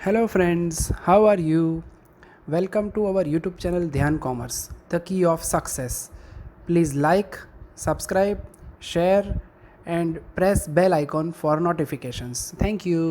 Hello friends, how are you? Welcome to our YouTube channel Dhyan Commerce, the key of success. Please like, subscribe, share and press bell icon for notifications. Thank you.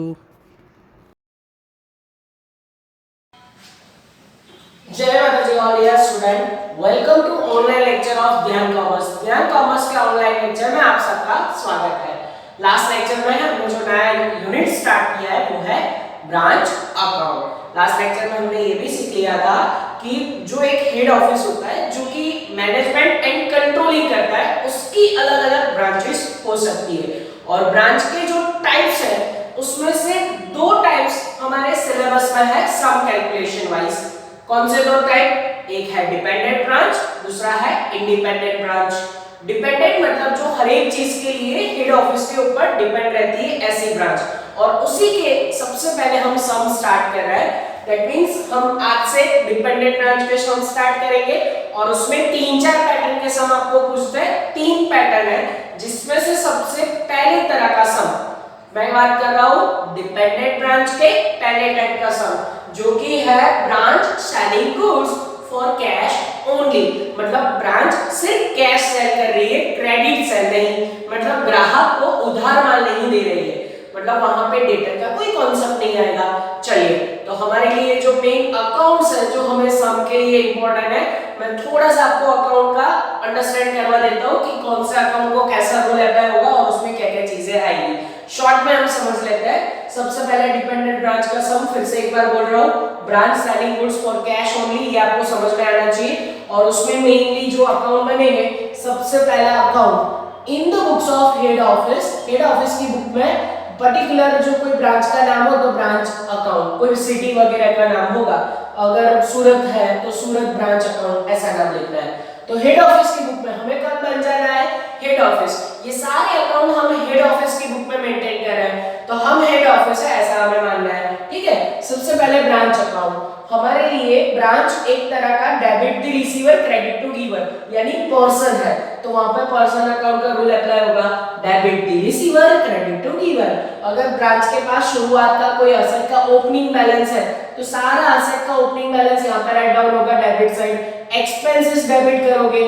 जय माता जी all dear student, welcome to online lecture of Dhyan commerce. Dhyan commerce के online lecture में आप सबका स्वागत है। Last lecture में हमने जो नया यूनिट स्टार्ट किया है वो है ब्रांच अकाउंट। लास्ट लेक्चर में हमने ये भी सीख लिया था कि जो एक हेड ऑफिस होता है जो कि मैनेजमेंट एंड कंट्रोलिंग करता है, उसकी अलग-अलग ब्रांचेस हो सकती है और ब्रांच के जो टाइप्स है उसमें से दो टाइप्स हमारे सिलेबस में है सम कैलकुलेशन वाइज। कौन से दो टाइप? एक है डिपेंडेंट ब्रांच, दूसरा है इंडिपेंडेंट ब्रांच। डिपेंडेंट मतलब जो हर एक चीज के लिए हेड ऑफिस के ऊपर डिपेंड रहती है ऐसी ब्रांच, और उसी के सबसे पहले हम सम स्टार्ट कर रहे हैं। दैट मींस हम आज से डिपेंडेंट ब्रांच के सम स्टार्ट करेंगे और उसमें तीन चार पैटर्न के सम आपको पूछते हैं। तीन पैटर्न है जिसमें से सबसे पहले तरह का सम मैं बात कर रहा हूं डिपेंडेंट ब्रांच के पहले टाइप का सम, जो कि है branch selling goods for cash only. मतलब ब्रांच सिर्फ कैश सेल कर रही है, क्रेडिट सेल नहीं, मतलब ग्राहक को उधार माल नहीं दे रही है, मतलब वहां पे डेटर का कोई कॉन्सेप्ट नहीं आएगा। चलिए, तो हमारे लिए जो मेन अकाउंट्स है जो हमें सम के लिए इंपॉर्टेंट है, मैं थोड़ा सा आपको अकाउंट का अंडरस्टैंड करवा देता हूं कि कौन से अकाउंट को कैसा रूल अप्लाई होगा और उसमें क्या-क्या चीजें आएगी। शॉर्ट में हम समझ लेते हैं। सबसे पहले डिपेंडेंट ब्रांच का सम, फिर से एक बार बोल रहा हूं, branch selling goods for cash only, ये आपको समझ में आना चाहिए। और उसमें मेनली जो अकाउंट बनेंगे, सबसे पहला account in the books of head office. Head office की बुक में पर्टिकुलर जो कोई ब्रांच का नाम हो तो ब्रांच अकाउंट, कोई सिटी वगैरह का नाम होगा, अगर सूरत है तो सूरत ब्रांच अकाउंट ऐसा नाम लिखना है। तो हेड ऑफिस की बुक में हमें कब बन जाना है? Head office. ये सारे अकाउंट हम हेड ऑफिस की बुक में मेंटेन कर रहे हैं, तो हम हेड ऑफिस है ऐसा हमें मानना है। ठीक है, सबसे पहले ब्रांच अकाउंट। हमारे लिए ब्रांच एक तरह का debit the receiver credit to giver यानी पर्सन है, तो वहां पे पर्सन अकाउंट का रूल अप्लाई होगा, debit the receiver credit to giver. अगर ब्रांच के पास शुरुआत का कोई असेट का ओपनिंग बैलेंस है तो सारा असेट का ओपनिंग बैलेंस यहां पर राइट डाउन होगा डेबिट साइड, एक्सपेंसेस डेबिट करोगे।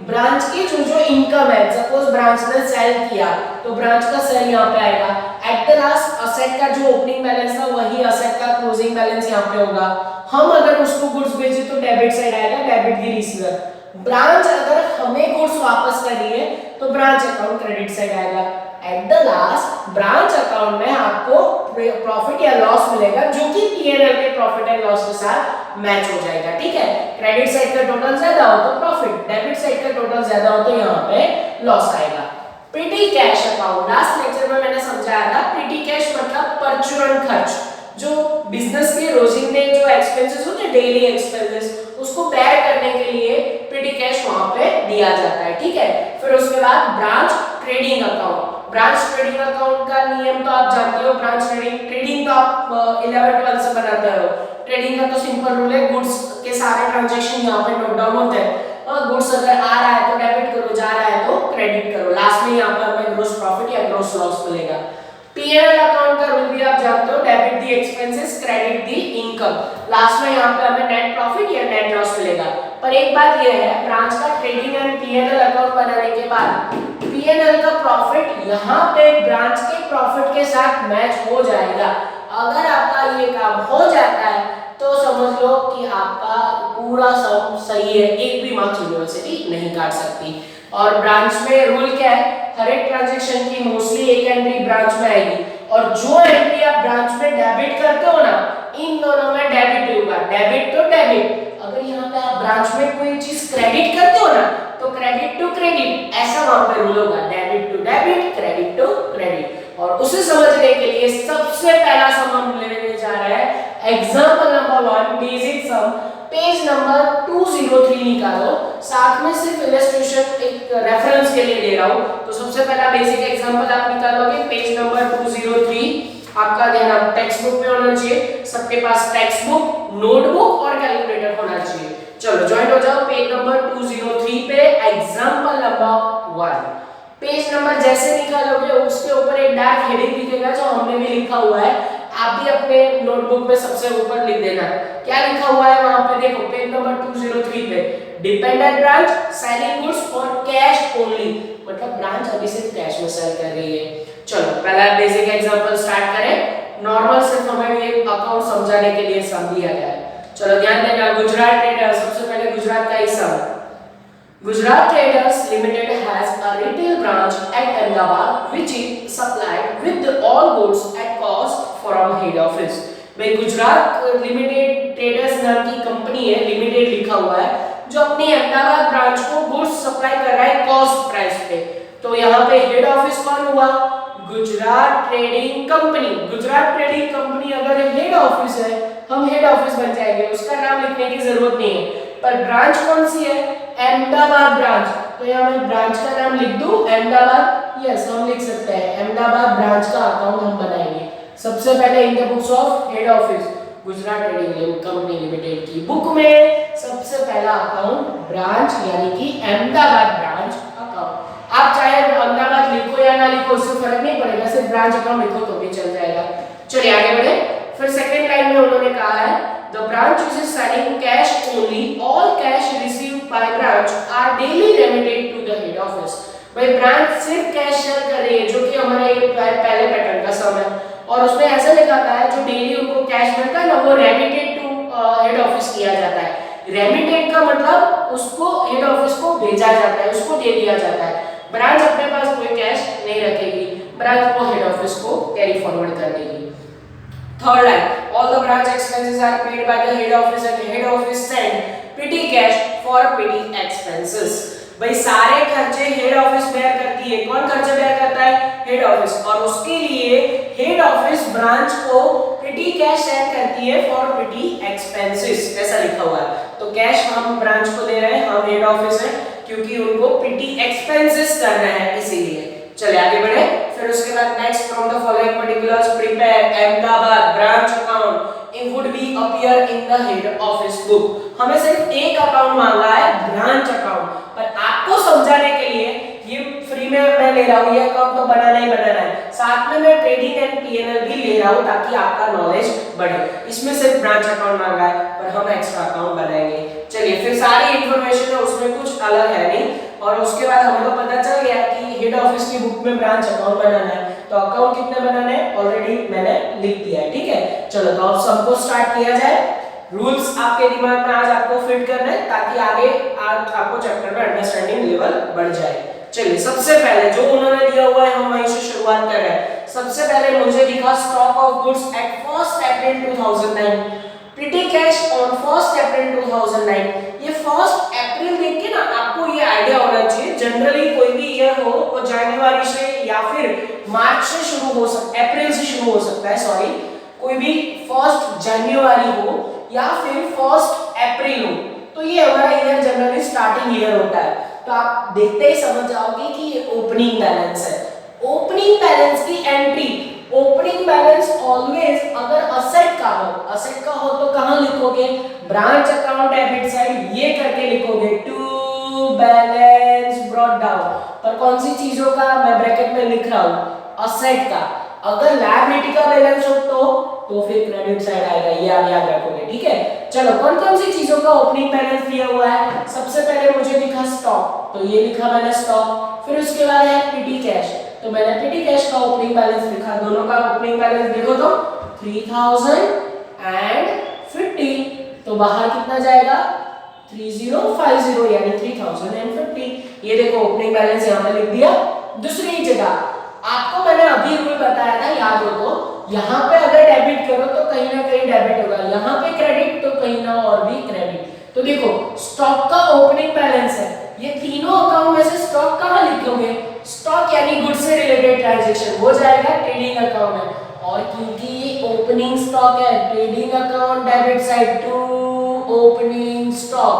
ब्रांच की जो इनकम है, सपोज ब्रांच ने सेल किया तो ब्रांच का सेल यहां पे आएगा। एट द लास्ट असेट का जो ओपनिंग बैलेंस था वही असेट का क्लोजिंग बैलेंस यहां पे होगा। हम अगर उसको गुड्स बेचे तो डेबिट साइड आएगा, डेबिट द रिसीवर। ब्रांच अगर हमें गुड्स वापस करनी है तो ब्रांच अकाउंट क्रेडिट साइड आएगा। At the last branch account में आपको प्रॉफिट या लॉस मिलेगा जो कि पीएनएल के प्रॉफिट एंड लॉस के साथ मैच हो जाएगा। ठीक है, क्रेडिट साइड का टोटल ज्यादा हो तो प्रॉफिट, डेबिट साइड का टोटल ज्यादा हो तो यहाँ पे लॉस आएगा। पेटी कैश अकाउंट, लास्ट लेक्चर में मैंने समझाया था, पेटी कैश मतलब परचूरन खर्च, जो बिजनेस के रोजिंदे जो एक्सपेंसेस होते हैं, डेली एक्सपेंसेस, उसको बेयर करने के लिए पेटी कैश वहां पे दिया जाता है। ठीक है, फिर उसके बाद branch trading account. Branch trading account का नियम तो आप जानते हो, ब्रांच ट्रेडिंग तो आप 11-12 से बनाते हो। ट्रेडिंग का तो सिंपल रूल है, गुड्स के सारे ट्रांजैक्शन यहाँ पे नोट डाउन होते हैं। गुड्स अगर आ रहा है तो डेबिट करो, जा रहा है तो क्रेडिट करो, लास्ट में यहाँ पर हमें ग्रॉस प्रॉफिट या ग्रॉस लॉस मिलेगा। पीएनएल अकाउंट का रूल भी आप जानते हो, डेबिट दी एक्सपेंसेस क्रेडिट दी इनकम, लास्ट में यहाँ पे हमें नेट प्रॉफिट या नेट लॉस मिलेगा। पर एक बात ये है, ब्रांच का ट्रेडिंग एंड पीएनएल अकाउंट बनाने के बाद पीएनएल का प्रॉफिट यहाँ पे ब्रांच के प्रॉफिट के साथ मैच हो जाएगा। अगर आपका ये काम हो जाता है तो समझ लो कि आपका पूरा सम सही है, एक भी मार्क्स यूनिवर्सिटी नहीं काट सकती। और ब्रांच में रूल क्या है, हर एक ट्रांजैक्शन की मोस्टली एक एंट्री ब्रांच में आएगी, और जो एंट्री आप ब्रांच में डेबिट करते हो ना, इन दोनों में डेबिट होगा, डेबिट टू डेबिट। अगर यहाँ पे आप ब्रांच में कोई चीज क्रेडिट करते हो ना तो क्रेडिट टू क्रेडिट, ऐसा वहां पे रूल होगा, debit to debit, credit to credit. और उसे समझने के लिए सबसे पहला सम हम लेने जा रहे हैं example number 1 basic sum, page number 203 निकालो। साथ में सिर्फ इलस्ट्रेशन एक रेफरेंस के लिए दे रहा हूं, तो सबसे पहला बेसिक एग्जांपल आप निकालोगे पेज नंबर 203। आपका ध्यान टेक्स्ट बुक में होना चाहिए, सबके पास टेक्स्ट बुक, नोटबुक और कैलकुलेटर होना चाहिए। चलो ज्वाइन हो जाओ पेज नंबर 203 पे, एग्जांपल नंबर 1। पेज नंबर जैसे निकालोगे उसके ऊपर एक डार्क हेडिंग दिखेगा जो हमने भी लिखा हुआ है, आप भी अपने नोटबुक में सबसे ऊपर लिख देना। क्या लिखा हुआ है वहां पे देखो, पेज नंबर 203 पे, dependent branch selling goods for cash only, मतलब ब्रांच अभी सिर्फ कैश में सेल कर रही है। चलो पहला बेसिक एग्जांपल स्टार्ट करें। नॉर्मल सिर्फ हमें ये अकाउंट समझाने के लिए सम दिया गया है। चलो ध्यान देना, गुजरात ट्रेडर्स, सबसे पहले गुजरात का ही सम। Gujarat Traders Limited has a retail branch at Ahmedabad which is supplied with all goods at cost from head office। भाई गुजरात लिमिटेड ट्रेडर्स नाम की कंपनी है, लिमिटेड लिखा हुआ है, जो अपनी अहमदाबाद ब्रांच को गुड्स सप्लाई कर रहा है कॉस्ट प्राइस पे। तो यहाँ पे हेड ऑफिस कौन हुआ? Gujarat trading company. Gujarat trading company अगर हेड ऑफिस है, हम हेड ऑफिस बन जाएंगे, उसका नाम लिखने की जरूरत नहीं है। पर ब्रांच कौन सी है? अहमदाबाद ब्रांच। तो यहाँ मैं ब्रांच का नाम लिख दूं अहमदाबाद। यस, हम लिख सकते हैं अहमदाबाद ब्रांच का अकाउंट हम बनाएंगे। सबसे पहले इन the books of head office Gujarat trading company limited की बुक में सबसे पहला अकाउंट ब्रांच यानी कि अहमदाबाद ब्रांच अकाउंट। आप चाहे अहमदाबाद लिखो या ना लिखो उससे फर्क नहीं पड़ेगा, सिर्फ ब्रांच अकाउंट लिखो तो भी चल जाएगा। चलिए आगे बढ़े। फिर सेकंड लाइन में उन्होंने कहा है the branch is selling cash only, all cash received by branch are daily remitted to the head office। भाई ब्रांच सिर्फ कैश शेयर कर रही है, जो कि हमारा ये पहले पैटर्न का सम है, और उसमें ऐसा लिखा था है जो डेली उनको कैश मिलता है ना, वो रेमिटेड टू हेड ऑफिस किया जाता है। रेमिटेड का मतलब उसको हेड ऑफिस को भेजा जाता है, उसको दे दिया जाता है। ब्रांच अपने पास कोई कैश नहीं रखेगी, ब्रांच को हेड ऑफिस को कैरी फॉरवर्ड कर देगी। Third line, all the branch expenses are paid by the head office and the head office send petty cash for petty expenses। भाई सारे खर्चे हेड ऑफिस बेयर करती है। कौन खर्चे बेयर करता है? Head office. और उसके लिए हेड ऑफिस ब्रांच को पेटी कैश सेंड करती है फॉर पेटी एक्सपेंसेस, ऐसा लिखा हुआ है। तो कैश हम ब्रांच को दे रहे हैं, हम हेड ऑफिस है, क्योंकि उनको पेटी एक्सपेंसेस करना है इसीलिए। चलिए आगे बढ़े। फिर उसके बाद next from the following particulars prepare Ahmedabad branch account it would be appear in the head office book. हमें सिर्फ एक अकाउंट मांगा है, ब्रांच अकाउंट, पर आपको समझाने के लिए ये फ्री में मैं ले रहा हूं, ये अकाउंट तो बनाना ही बनाना है, साथ में मैं ट्रेडिंग एंड पीएनएल भी ले रहा हूं ताकि आपका नॉलेज बढ़े। इसमें सिर्फ ब्रांच अकाउंट मांगा है, पर हम एक्स्ट्रा अकाउंट बनाएंगे। चलिए फिर सारी इंफॉर्मेशन है उसमें, कुछ अलग है नहीं। और उसके बाद हमें तो पता चल गया कि हेड ऑफिस की बुक में ब्रांच अकाउंट बनाना है, तो अकाउंट कितने बनाने हैं ऑलरेडी मैंने लिख दिया है, ठीक है। चलो तो अब सबको स्टार्ट किया जाए। रूल्स आपके दिमाग में आज आपको फिट करना है ताकि आगे आज आपको चैप्टर में अंडरस्टैंडिंग लेवल बढ़ जाए। चलिए सबसे पहले जो उन्होंने दिया हुआ है हम वहीं से शुरुआत कर रहे हैं। सबसे पहले मुझे दिखा स्टॉक ऑफ गुड्स एट 1 अप्रैल 2009, पेटी कैश ऑन 1 अप्रैल 2009। ये 1 अप्रैल देख के ना आपको ये आइडिया होना चाहिए, जनरली कोई भी ईयर हो वो जनवरी से या फिर मार्च से शुरू हो सकता है, अप्रैल से शुरू हो सकता है, सॉरी, कोई भी 1 जनवरी हो या फिर 1 अप्रैल हो, तो ये हमारा ईयर जनरली स्टार्टिंग ईयर होता है। तो आप देखते ही समझ जाओगे कि ये ओपनिंग बैलेंस है। ओपनिंग बैलेंस की एंट्री, ओपनिंग बैलेंस ऑलवेज अगर असेट का हो तो कहां लिखोगे? ब्रांच अकाउंट डेबिट साइड ये करके लिखोगे, टू बैलेंस ब्रॉट डाउन। पर कौन सी चीजों का मैं ब्रैकेट में लिख रहा हूं? असेट का। अगर लायबिलिटी का बैलेंस हो तो फिर क्रेडिट साइड आएगा, ये आप याद रखोगे, ठीक है। चलो कौन कौन सी चीजों का ओपनिंग बैलेंस दिया हुआ है? सबसे पहले मुझे दिखा स्टॉक, तो ये लिखा मैंने स्टॉक। फिर उसके बाद है पेटी कैश, तो मैंने पेटी कैश का ओपनिंग बैलेंस लिखा। दोनों का ओपनिंग बैलेंस देखो तो 3050, तो बाहर कितना जाएगा? 3050 यानी 3050। ये देखो ओपनिंग बैलेंस यहाँ पे लिख दिया। दूसरी जगह आपको मैंने अभी रूल बताया था, याद हो तो, यहाँ पे अगर डेबिट करो तो कहीं ना कहीं डेबिट होगा, यहाँ पे क्रेडिट तो कहीं ना और भी क्रेडिट। तो देखो स्टॉक का ओपनिंग बैलेंस है, ये तीनों अकाउंट में से स्टॉक कहाँ लिखोगे? स्टॉक यानी गुड्स से रिलेटेड ट्रांजैक्शन वो जाएगा ट्रेडिंग अकाउंट में, और क्योंकि ये ओपनिंग स्टॉक है, trading account debit side to opening stock.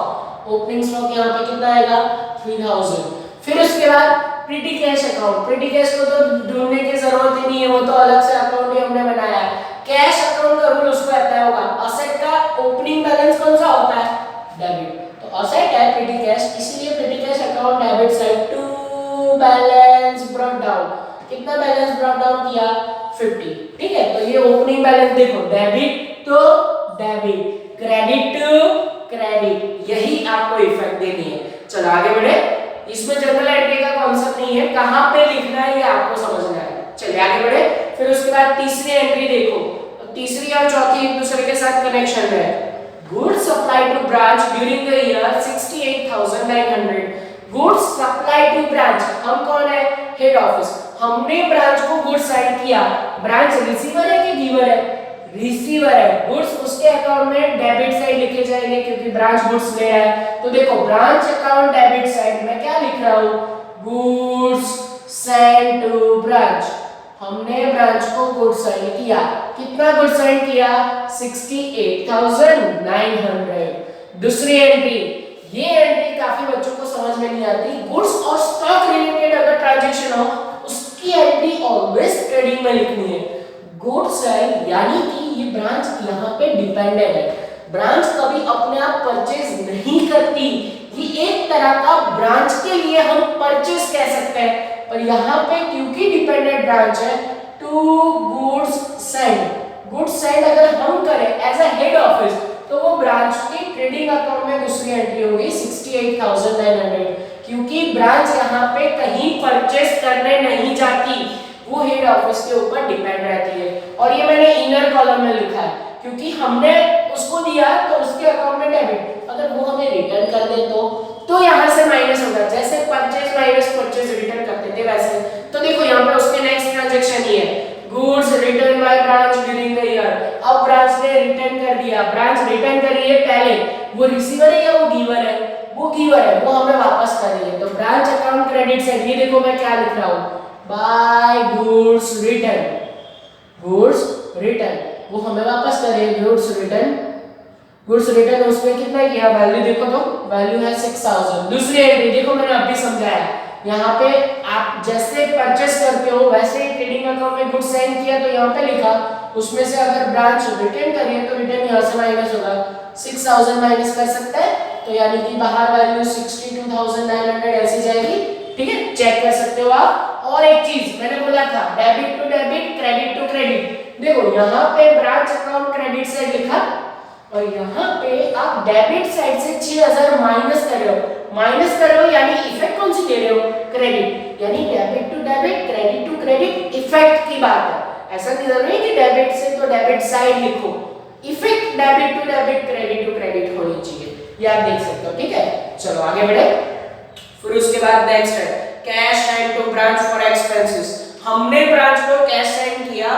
Opening stock यहाँ पे कितना आएगा? 3000। फिर उसके बाद पेटी कैश अकाउंट, पेटी कैश को तो ढूंढने की जरूरत ही नहीं है, वो तो अलग से अकाउंट ही हमने बनाया है। कैश अकाउंट का रूल उसको अप्लाई होगा। असेट का ओपनिंग बैलेंस कौन सा होता है? डेबिट, तो असेट है पेटी कैश, इसलिए petty cash account debit side to balance brought down. कितना बैलेंस ब्रॉट डाउन किया? 50। ठीक है। तो ये ओपनिंग बैलेंस देखो, debit to debit, credit to credit, यही आपको इफेक्ट देनी है। चलो आगे बढ़े। इसमें जनरल एंट्री का कॉन्सेप्ट नहीं है, कहां पे लिखना है ये आपको समझना है। चलिए आगे बढ़े। फिर उसके बाद तीसरी एंट्री देखो, तीसरी और चौथी एक दूसरे के साथ कनेक्शन है। Goods supply to branch during the year 68,900। Goods supply to branch, हम कौन है? Head office. हमने ब्रांच को गुड्स सेंड किया। ब्रांच रिसीवर है कि गिवर है? रिसीवर है। गुड्स उसके अकाउंट में डेबिट साइड लिखे जाएंगे क्योंकि ब्रांच गुड्स ले रहा है। तो देखो ब्रांच अकाउंट डेबिट साइड में क्या लिख रहा हूं? Goods send to branch. हमने ब्रांच को गुड्स सेंड किया। कितना गुड्स सेंड किया? 68,900। दूसरी एंट्री, ये एंट्री काफी बच्चों को समझ में नहीं आती। गुड्स और स्टॉक रिलेटेड अगर ट्रांजैक्शन हो उसकी एंट्री ऑलवेज ट्रेडिंग में लिखनी है। गुड्स सेल यानी कि ये ब्रांच यहाँ पे डिपेंडेंट है। ब्रांच कभी अपने आप परचेज नहीं करती, ये एक तरह का ब्रांच के लिए हम परचेज कह सकते हैं। पर यहाँ पे क्योंकि डिपेंडेंट ब्रांच है, to goods send, goods send अगर हम करें एज अ हेड ऑफिस तो वो ब्रांच की ट्रेडिंग अकाउंट में दूसरी एंट्री होगी 68,900, क्योंकि ब्रांच यहाँ पे कहीं परचेज करने नहीं जाती, वो हेड ऑफिस के ऊपर डिपेंड रहती है। और ये मैंने इनर कॉलम में लिखा है क्योंकि हमने उसको दिया तो उसके अकाउंट में डेबिट, अगर वो हमें रिटर्न कर दे तो यहाँ से माइनस होगा। जैसे परचेज माइनस परचेज रिटर्न करते थे वैसे। तो देखो यहाँ पे उसके नेक्स्ट ट्रांजैक्शन ही है, goods return by branch during the year. अब ब्रांच ने रिटर्न कर दिया, ब्रांच रिटर्न कर रही है पहले, वो रिसीवर है या वो गिवर है? वो गिवर है, वो हमें वापस कर रही है। तो ब्रांच अकाउंट क्रेडिट से ये देखो मैं क्या लिख रहा हूँ, by goods return, goods return, वो हमें वापस कर रही है। गुड्स रिटर्न, गुड्स रिटर्न उसमें कितना किया? वैल्यू देखो तो वैल्यू है 6,000। दूसरी एंट्री देखो मैंने अभी समझाया, यहाँ पे आप जैसे परचेस करते हो वैसे ही ट्रेडिंग अकाउंट में गुड्स सेंड किया तो यहाँ पे लिखा, उसमें से अगर ब्रांच रिटर्न करी है तो रिटर्न यहाँ से माइनस होगा, 6,000 माइनस कर सकते हैं तो यानी कि बाहर वैल्यू 62,900 ऐसी जाएगी। ठीक है, चेक कर सकते हो आप। और एक चीज मैंने बोला था, debit to debit, credit to credit. देखो यहाँ पे ब्रांच अकाउंट क्रेडिट साइड लिखा और यहाँ पे आप डेबिट साइड से 6,000 माइनस कर रहे हो। माइनस कर रहे हो यानी इफेक्ट कौन सी दे रहे हो? क्रेडिट, यानी debit to debit, credit to credit, effect की बात है। ऐसा नहीं जरूरी कि डेबिट से तो डेबिट साइड लिखो, effect debit to debit, credit to credit होनी चाहिए, ये आप देख सकते हो। ठीक है, चलो आगे बढ़े। फिर उसके बाद नेक्स्ट है cash send to branch for expenses. हमने ब्रांच को कैश सेंड किया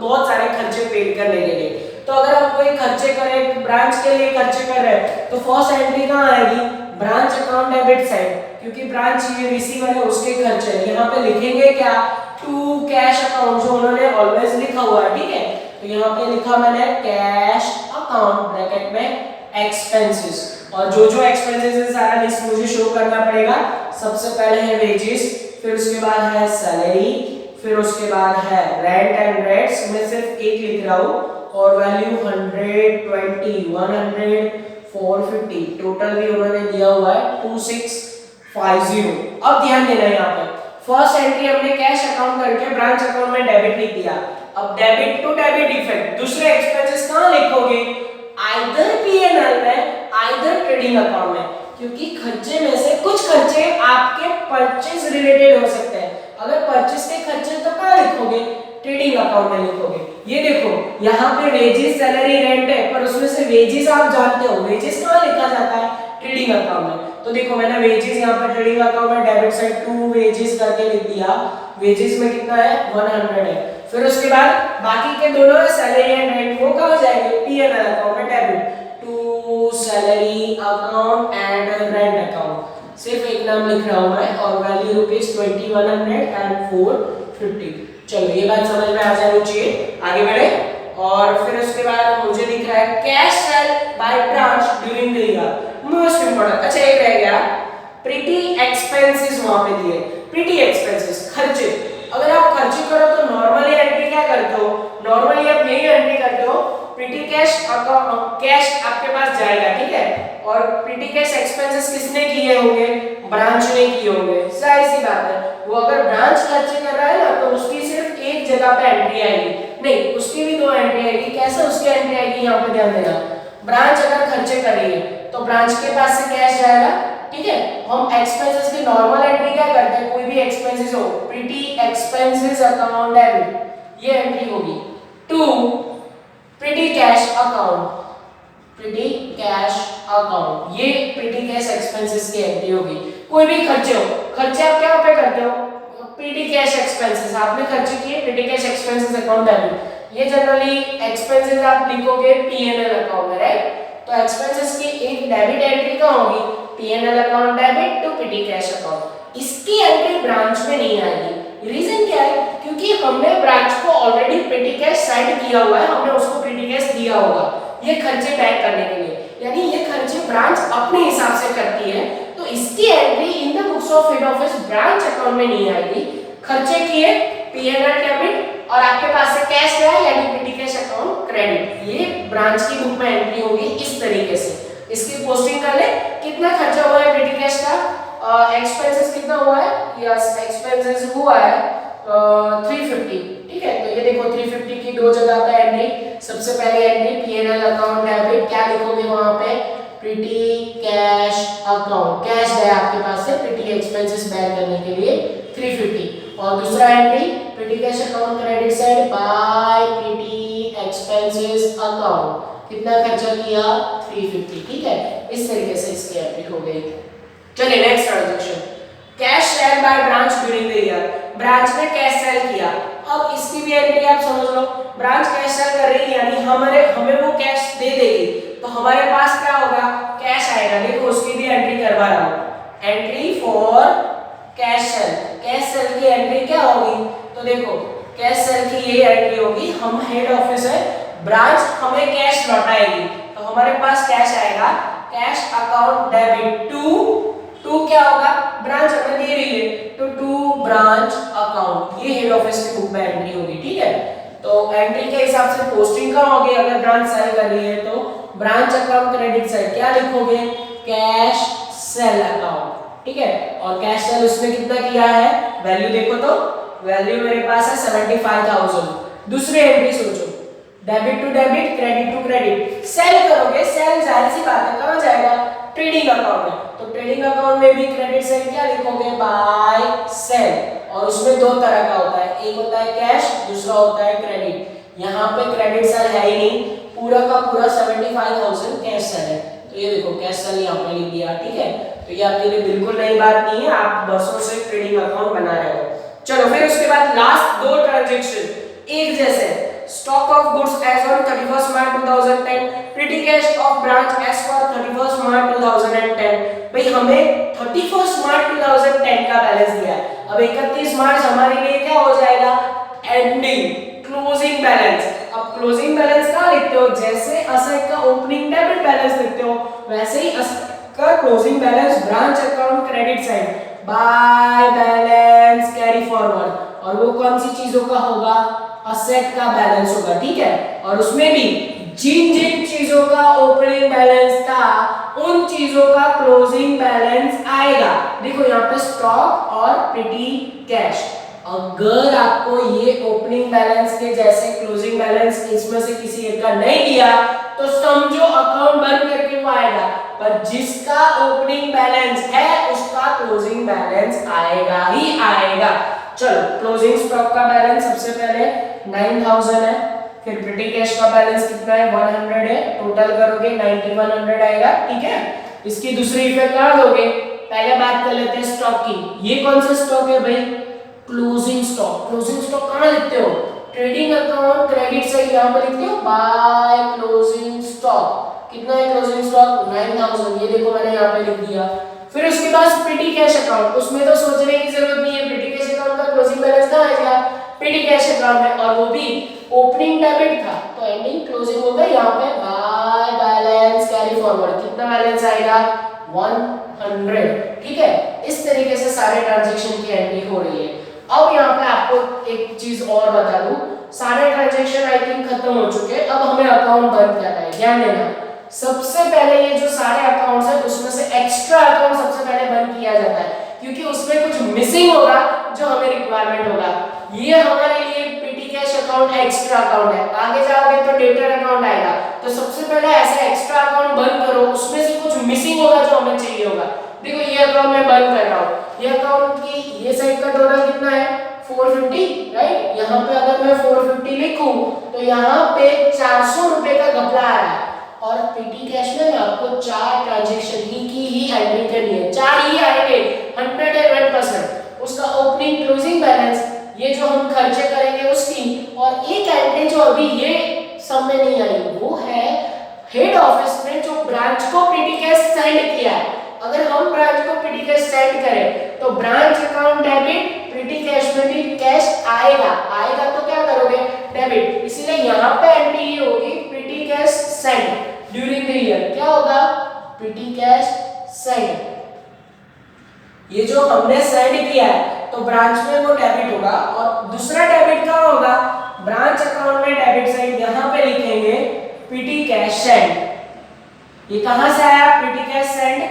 बहुत सारे खर्चे पेड करने के लिए। तो अगर हम कोई खर्चे करें, ब्रांच के लिए खर्चे कर रहे हैं तो फर्स्ट एंट्री कहाँ आएगी? ब्रांच अकाउंट डेबिट साइड, क्योंकि ब्रांच ये रिसीवर है उसके खर्चे। यहाँ पे लिखेंगे क्या? टू कैश अकाउंट, जो उन्होंने ऑलवेज लिखा हुआ है। ठीक है, तो यहाँ पे लिखा मैंने कैश अकाउंट ब्रैकेट में एक्सपेंसेस, और जो जो एक्सपेंसेस है सारा लिस्ट मुझे शो करना पड़ेगा। सबसे पहले है वेजेस, फिर उसके बाद है सैलरी, फिर उसके बाद है रेंट एंड रेट्स, मैं सिर्फ एक लिख रहा हूँ, और वैल्यू 120, 100, 450, टोटल भी उन्होंने दिया हुआ है 2650। अब ध्यान देना यहाँ पे, फर्स्ट एंट्री हमने कैश अकाउंट करके ब्रांच अकाउंट में डेबिट लिख दिया। अब डेबिट टू डेबिट इफेक्ट, दूसरे एक्सपेंसेस कहाँ लिखोगे? आइदर पीएनएल में, आइदर ट्रेडिंग अकाउंट में, क्योंकि खर्चे में से कुछ खर्चे आपके परचेज रिलेटेड हो सकते हैं। अगर परचेज के खर्चे तो कहाँ लिखोगे? ट्रेडिंग अकाउंट में लिखोगे। ये देखो यहाँ पे वेजेस, सैलरी, रेंट है, पर उसमें से वेजेस आप जानते हो, वेजेस कहाँ लिखा जाता है? ट्रेडिंग अकाउंट में। तो देखो मैंने वेजेस यहाँ पर ट्रेडिंग अकाउंट में डेबिट साइड टू वेजेस करके लिख दिया। वेजेस में कितना है? 100 है। फिर उसके बाद बाकी के दोनों सैलरी एंड रेंट, वो कहाँ जाएंगे? पीएनएल अकाउंट में debit to salary account and rent account. सिर्फ एक नाम लिख रहा हूँ मैं, और वैल्यू ₹2100 एंड 450। चलो ये बात समझ में आ जानी चाहिए, आगे बढ़े। और फिर उसके बाद मुझे दिख रहा है cash cell by branch during the year, most important. अच्छा एक रह गया, प्रीटी एक्सपेंसेस वहां पे दिए। प्रीटी एक्सपेंसेस खर्चे, अगर आप खर्चे करो तो नॉर्मली एंट्री क्या करते हो? नॉर्मली आप यही एंट्री करते हो, प्रीटी कैश अकाउंट, कैश आपके पास जाएगा। ठीक है, और प्रीटी कैश एक्सपेंसेस किसने किए होंगे? ब्रांच ने किए होंगे, जाहिर सी बात है। वो अगर ब्रांच खर्चे कर रहा है ना तो उसकी सिर्फ एक जगह पे एंट्री आएगी, नहीं, उसकी भी 2 एंट्री आएगी। कैसे उसकी एंट्री आएगी यहाँ पे ध्यान देना। ब्रांच अगर खर्चे कर रही है तो ब्रांच के पास से कैश जाएगा, ठीक है। हम एक्सपेंसेस की नॉर्मल एंट्री क्या करते हैं, कोई भी एक्सपेंसेस हो, प्रीटी एक्सपेंसेस अकाउंट डेबिट, ये एंट्री होगी। To petty cash account, petty cash account, ये प्रीटी कैश एक्सपेंसेस की एंट्री होगी। कोई भी खर्चे हो, खर्चे आप क्या पे करते हो, प्रीटी कैश एक्सपेंसेस, आपने खर्चे किए, petty cash expenses account debit. ये जनरली एक्सपेंसेस आप लिखोगे पीएनएल अकाउंट में, राइट। तो एक्सपेंसेस की एक डेबिट एंट्री कहाँ होगी, PNL account debit to petty cash account. इसकी एंट्री ब्रांच में नहीं आएगी। रीजन क्या है, क्योंकि हमने ब्रांच को ऑलरेडी प्रीटी कैश साइड किया हुआ है, हमने उसको प्रीटी कैश दिया होगा ये खर्चे बैक करने के लिए, यानी ये खर्चे ब्रांच अपने हिसाब से करती है, तो इसकी entry in the books of head office branch account में नहीं आएगी। खर्चे किए पीएनएल डेबिट और आपके पास से कैश गया यानी प्रीटी कैश अकाउंट क्रेडिट, ये ब्रांच की बुक में एंट्री होगी इस तरीके से। इसकी पोस्टिंग कर ले, कितना खर्चा हुआ है प्रीटी कैश का, एक्सपेंसेस कितना हुआ है, यस एक्सपेंसेस हुआ है 350, ठीक है। तो ये देखो 350 की 2 जगह पे एंट्री। सबसे पहले एंट्री पीएनएल अकाउंट डेबिट, क्या लिखोगे वहां पे, प्रीटी कैश अकाउंट, कैश है आपके पास से प्रीटी एक्सपेंसेस बैक करने के लिए 350। और दूसरा entry pretty cash account credit side bye petty expenses account, कितना खर्चा किया 350, ठीक है। इस तरीके से इसकी एंट्री हो गई। चलिए next transaction, cash cell by branch during the year, branch ने कैश सेल किया। अब इसकी भी एंट्री आप समझ लो, ब्रांच कैश सेल कर रही है यानी हमें वो कैश दे देगी, तो हमारे पास क्या होगा, कैश आएगा। देखो उसकी भी एंट्री करवा रहा हूं, entry for cash cell, cash cell की एंट्री क्या होगी, तो देखो कैश सेल की ये एंट्री होगी, हम हेड ऑफिस है, ब्रांच हमें कैश लौटाएगी, तो हमारे पास कैश आएगा, कैश अकाउंट डेबिट टू क्या होगा, ब्रांच हमें दे रही है तो टू ब्रांच अकाउंट, ये हेड ऑफिस की बुक में एंट्री होगी, ठीक है। तो एंट्री के हिसाब से पोस्टिंग कहाँ होगी, अगर ब्रांच सेल कर रही है तो ब्रांच अकाउंट क्रेडिट साइड क्या लिखोगे, कैश सेल अकाउंट, ठीक है। और कैश सेल उसने कितना किया है, वैल्यू देखो तो वैल्यू मेरे पास है 75,000। दूसरी एंट्री सोचो, debit to debit credit to credit, sale करोगे, सेल जाहिर सी बात है कहां जाएगा, ट्रेडिंग अकाउंट में, तो ट्रेडिंग अकाउंट में भी क्रेडिट सेल क्या लिखोगे, बाय सेल। और उसमें 2 तरह का होता है, एक होता है कैश, दूसरा होता है क्रेडिट। यहाँ पे क्रेडिट सेल है ही नहीं, पूरा का पूरा 75,000 कैश सेल है, तो ये देखो कैश सेल यहाँ पे लिख दिया, ठीक है। तो ये आपके लिए बिल्कुल नई बात नहीं है, आप वर्षों से ट्रेडिंग अकाउंट बना रहे हो। चलो फिर उसके बाद लास्ट 2 ट्रांजैक्शन एक जैसे, stock of goods as on 31st March 2010, petty cash of branch as for 31st March 2010। भाई हमें 31st March 2010 का बैलेंस दिया है, अब 31 मार्च हमारे लिए क्या हो जाएगा, एंडिंग क्लोजिंग बैलेंस। अब क्लोजिंग बैलेंस कहाँ लिखते हो, जैसे असेट का ओपनिंग डेबिट बैलेंस लिखते हो वैसे ही असेट का closing balance branch account credit side by balance carry forward, और वो कौन सी चीजों का होगा, असेट का बैलेंस होगा, ठीक है। और उसमें भी जिन जिन चीजों का ओपनिंग बैलेंस था उन चीजों का क्लोजिंग बैलेंस आएगा। देखो यहाँ पे स्टॉक और पेटी कैश, अगर आपको ये ओपनिंग बैलेंस के जैसे क्लोजिंग बैलेंस इसमें से किसी एक का नहीं दिया तो समझो अकाउंट बंद करके वो आएगा, पर जिसका ओपनिंग बैलेंस है उसका क्लोजिंग बैलेंस आएगा ही आएगा। चलो क्लोजिंग स्टॉक का बैलेंस सबसे पहले 9,000 है, फिर पेटी कैश का बैलेंस कितना है 100 है, टोटल करोगे 9100 आएगा, ठीक है। इसकी दूसरी इफेक्ट कहां दोगे, पहले बात कर लेते हैं स्टॉक की। ये कौन सा स्टॉक है भाई, क्लोजिंग स्टॉक। क्लोजिंग स्टॉक कहां लिखते हो, ट्रेडिंग अकाउंट क्रेडिट से यहां पर लिखते हो बाय क्लोजिंग स्टॉक। कितना है क्लोजिंग स्टॉक 9000, ये देखो मैंने यहां पे लिख दिया। फिर उसके बाद पेटी कैश अकाउंट, उसमें तो सोचने की जरूरत नहीं है, पेटी कैश अकाउंट का क्लोजिंग बैलेंस कहां आएगा, पेटी कैश अकाउंट में, और वो भी ओपनिंग डेबिट था तो एंडिंग क्लोजिंग होगा यहाँ पे बाय बैलेंस कैरी फॉरवर्ड। कितना बैलेंस आएगा 100, ठीक है। इस तरीके से सारे ट्रांजैक्शन की एंट्री हो रही है। अब यहाँ पे आपको एक चीज और बता दूं, सारे ट्रांजैक्शन आई थिंक खत्म हो चुके हैं, अब हमें अकाउंट बंद करना है। ध्यान देना, सबसे पहले ये जो सारे अकाउंट्स हैं उसमें से एक्स्ट्रा अकाउंट सबसे पहले बंद किया जाता है, क्योंकि उसमें कुछ मिसिंग होगा जो हमें रिक्वायरमेंट होगा। ये हमारे लिए पेटी कैश अकाउंट एक्स्ट्रा अकाउंट है, आगे जाओगे तो डेटर अकाउंट आएगा। तो सबसे पहले ऐसा एक्स्ट्रा अकाउंट बंद करो, उसमें से कुछ मिसिंग होगा जो हमें चाहिए होगा। देखो ये अकाउंट मैं बंद कर रहा हूँ, ये अकाउंट की ये साइड का टोटल कितना है 450, राइट। यहाँ पे अगर मैं 450 लिखूं तो यहाँ पे 400 रुपए का घपला आ रहा है, और पेटी कैश में आपको 4 ट्रांजैक्शन ही एंट्री करनी है, 4 ही आएंगे 101%। उसका ओपनिंग क्लोजिंग बैलेंस, ये जो हम खर्चे करेंगे उसकी, और एक एंट्री जो अभी ये सब में नहीं आई वो है हेड ऑफिस ने जो ब्रांच को पेटी कैश सेंड किया है। अगर हम ब्रांच को पेटी कैश सेंड करें तो ब्रांच अकाउंट डेबिट, पेटी कैश में भी कैश आएगा तो क्या करोगे डेबिट, इसीलिए यहाँ पे एंट्री ये होगी पेटी cash send during the year. क्या होगा पेटी कैश सेंड, ये जो हमने सेंड किया है तो ब्रांच में वो डेबिट होगा, और दूसरा डेबिट कहाँ होगा ब्रांच अकाउंट में डेबिट साइड यहाँ पे लिखेंगे पेटी कैश सेंड। ये कहां से आया पेटी कैश सेंड,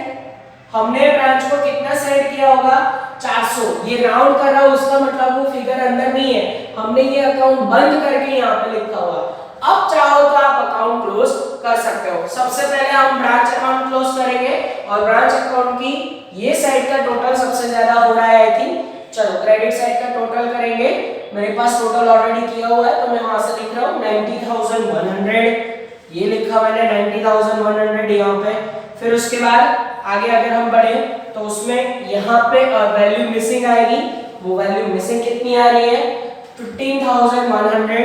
हमने ब्रांच को कितना सेंड किया होगा 400, ये राउंड कर रहा हूं उसका मतलब वो फिगर अंदर नहीं है, हमने ये अकाउंट बंद करके यहाँ पे लिखा हुआ। अब चाहो तो आप अकाउंट क्लोज कर सकते हो। सबसे पहले हम ब्रांच अकाउंट क्लोज करेंगे, और ब्रांच अकाउंट की ये साइड का टोटल सबसे ज्यादा हो रहा है आई थिंक। चलो क्रेडिट साइड का टोटल करेंगे, मेरे पास टोटल ऑलरेडी किया हुआ है तो मैं वहां से लिख रहा हूँ 90,100, ये लिखा मैंने 90,100 यहाँ पे। फिर उसके बाद आगे अगर हम बढ़े तो उसमें यहाँ पे वैल्यू मिसिंग आएगी, वो वैल्यू मिसिंग कितनी आ रही है 15,100।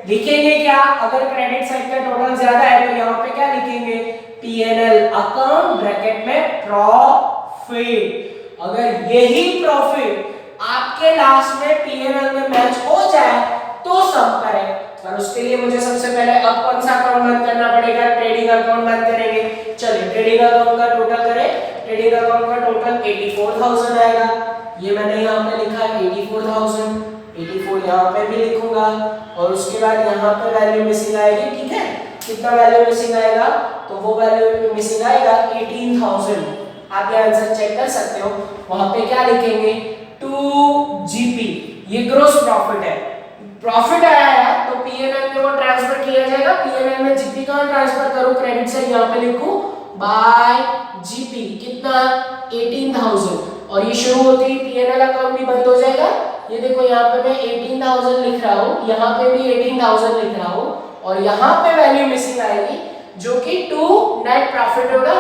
लिखेंगे क्या, अगर क्रेडिट साइड का टोटल ज्यादा है तो यहाँ पे क्या लिखेंगे पीएनएल अकाउंट ब्रैकेट में प्रॉफिट। अगर यही प्रॉफिट आपके लास्ट में पीएनएल में मैच हो जाए तो सम करें, और उसके लिए मुझे सबसे पहले अब कौन सा अकाउंट बंद करना पड़ेगा ट्रेडिंग अकाउंट बंद करेंगे। चलिए ट्रेडिंग अकाउंट का टोटल करें, ट्रेडिंग अकाउंट का टोटल 84,000 आएगा, ये मैंने यहाँ पे लिखा है 84,000, 84 यहाँ पे भी लिखूंगा, और उसके बाद यहाँ पे वैल्यू मिसिंग आएगी, ठीक है कितना वैल्यू मिसिंग आएगा, तो वो वैल्यू मिसिंग आएगा 18,000। आप ये आंसर चेक कर सकते हो, वहां पे क्या लिखेंगे 2GP, ये ग्रोस प्रॉफिट है, प्रॉफिट आया है तो पीएनएल में वो ट्रांसफर किया जाएगा। पीएनएल में जीपी कहां ट्रांसफर करूं, क्रेडिट से यहां पे लिखूं बाय जीपी, कितना 18,000, और ये शुरू होते ही पीएनएल अकाउंट भी बंद हो जाएगा। ये देखो यहाँ पे मैं 18,000 लिख रहा हूँ, यहाँ पे भी 18,000 लिख रहा हूँ, और यहाँ पे वैल्यू मिसिंग आएगी जो कि 2 नेट प्रॉफिट होगा,